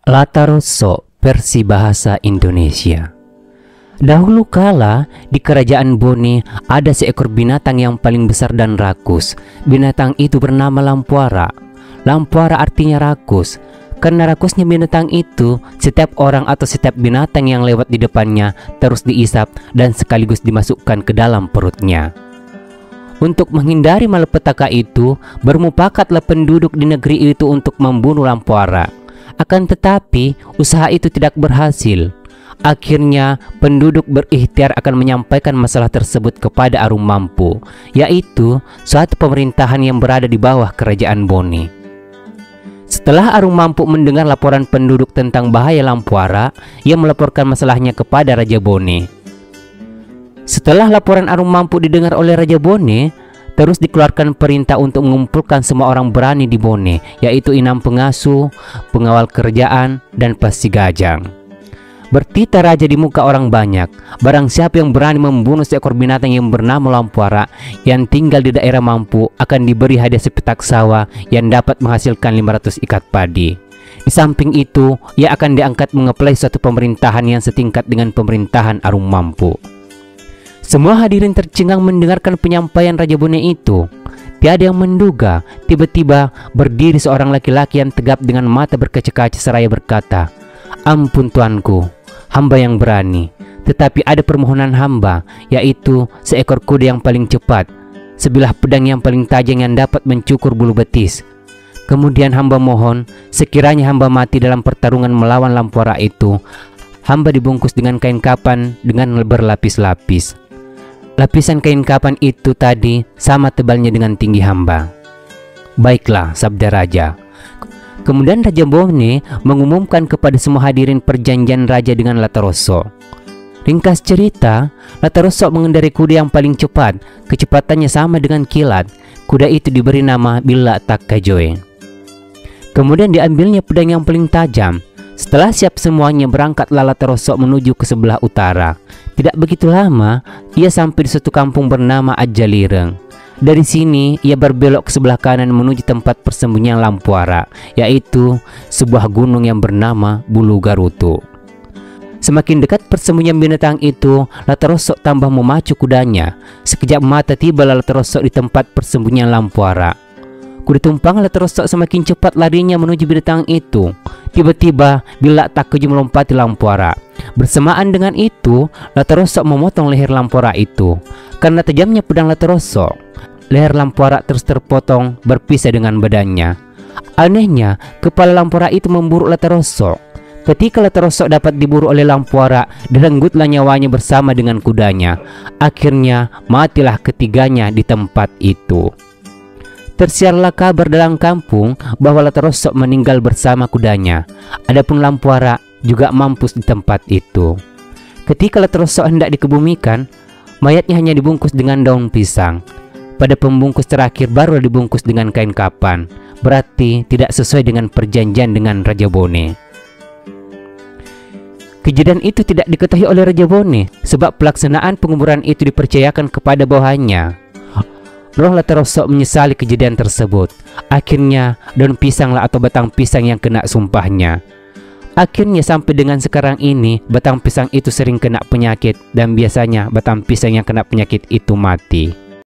Latarosso versi bahasa Indonesia. Dahulu kala di kerajaan Bone ada seekor binatang yang paling besar dan rakus. Binatang itu bernama Lampuara. Lampuara artinya rakus. Karena rakusnya binatang itu, setiap orang atau setiap binatang yang lewat di depannya terus diisap dan sekaligus dimasukkan ke dalam perutnya. Untuk menghindari malapetaka itu, bermupakatlah penduduk di negeri itu untuk membunuh Lampuara. Akan tetapi, usaha itu tidak berhasil. Akhirnya, penduduk berikhtiar akan menyampaikan masalah tersebut kepada Arum Mampu, yaitu suatu pemerintahan yang berada di bawah kerajaan Bone. Setelah Arum Mampu mendengar laporan penduduk tentang bahaya Lampuara, ia melaporkan masalahnya kepada Raja Bone. Setelah laporan Arum Mampu didengar oleh Raja Bone, terus dikeluarkan perintah untuk mengumpulkan semua orang berani di Bone, yaitu inam pengasuh, pengawal kerajaan, dan pasigajang. Bertita raja di muka orang banyak, barang siapa yang berani membunuh seekor binatang yang bernama Lampuara yang tinggal di daerah Mampu akan diberi hadiah sepetak sawah yang dapat menghasilkan 500 ikat padi. Di samping itu, ia akan diangkat mengeplai suatu pemerintahan yang setingkat dengan pemerintahan Arum Mampu. Semua hadirin tercengang mendengarkan penyampaian Raja Bone itu. Tiada yang menduga, tiba-tiba berdiri seorang laki-laki yang tegap dengan mata berkaca-kaca seraya berkata, "Ampun tuanku, hamba yang berani. Tetapi ada permohonan hamba, yaitu seekor kuda yang paling cepat, sebilah pedang yang paling tajam yang dapat mencukur bulu betis. Kemudian hamba mohon, sekiranya hamba mati dalam pertarungan melawan Lampuara itu, hamba dibungkus dengan kain kapan dengan berlapis-lapis. Lapisan kain kapan itu tadi sama tebalnya dengan tinggi hamba." "Baiklah," sabda raja. Kemudian Raja Bone mengumumkan kepada semua hadirin perjanjian raja dengan Latarosso. Ringkas cerita, Latarosso mengendarai kuda yang paling cepat. Kecepatannya sama dengan kilat. Kuda itu diberi nama Billa Takkajoe. Kemudian diambilnya pedang yang paling tajam. Setelah siap semuanya, berangkatlah Latarosso menuju ke sebelah utara. Tidak begitu lama, ia sampai di suatu kampung bernama Ajalireng. Dari sini, ia berbelok ke sebelah kanan menuju tempat persembunyian Lampuara, yaitu sebuah gunung yang bernama Bulu Garutu. Semakin dekat persembunyian binatang itu, Latarosso tambah memacu kudanya. Sekejap mata tibalah Latarosso di tempat persembunyian Lampuara. Kuda tumpang Latarosso semakin cepat larinya menuju binatang itu. Tiba-tiba, Billa Takkajoe melompati Lampuara. Bersamaan dengan itu, Latarosso memotong leher Lampuara itu. Karena tajamnya pedang Latarosso, leher Lampuara terus terpotong berpisah dengan badannya. Anehnya, kepala Lampuara itu memburu Latarosso. Ketika Latarosso dapat diburu oleh Lampuara, direnggutlah nyawanya bersama dengan kudanya. Akhirnya, matilah ketiganya di tempat itu. Tersiarlah kabar dalam kampung bahwa Latarosso meninggal bersama kudanya. Adapun Lampuara juga mampus di tempat itu. Ketika Latarosso hendak dikebumikan, mayatnya hanya dibungkus dengan daun pisang. Pada pembungkus terakhir baru dibungkus dengan kain kapan. Berarti tidak sesuai dengan perjanjian dengan Raja Bone. Kejadian itu tidak diketahui oleh Raja Bone, sebab pelaksanaan penguburan itu dipercayakan kepada bawahannya. Roh Latarosso menyesali kejadian tersebut. Akhirnya daun pisanglah atau batang pisang yang kena sumpahnya. Akhirnya sampai dengan sekarang ini, batang pisang itu sering kena penyakit, dan biasanya batang pisang yang kena penyakit itu mati.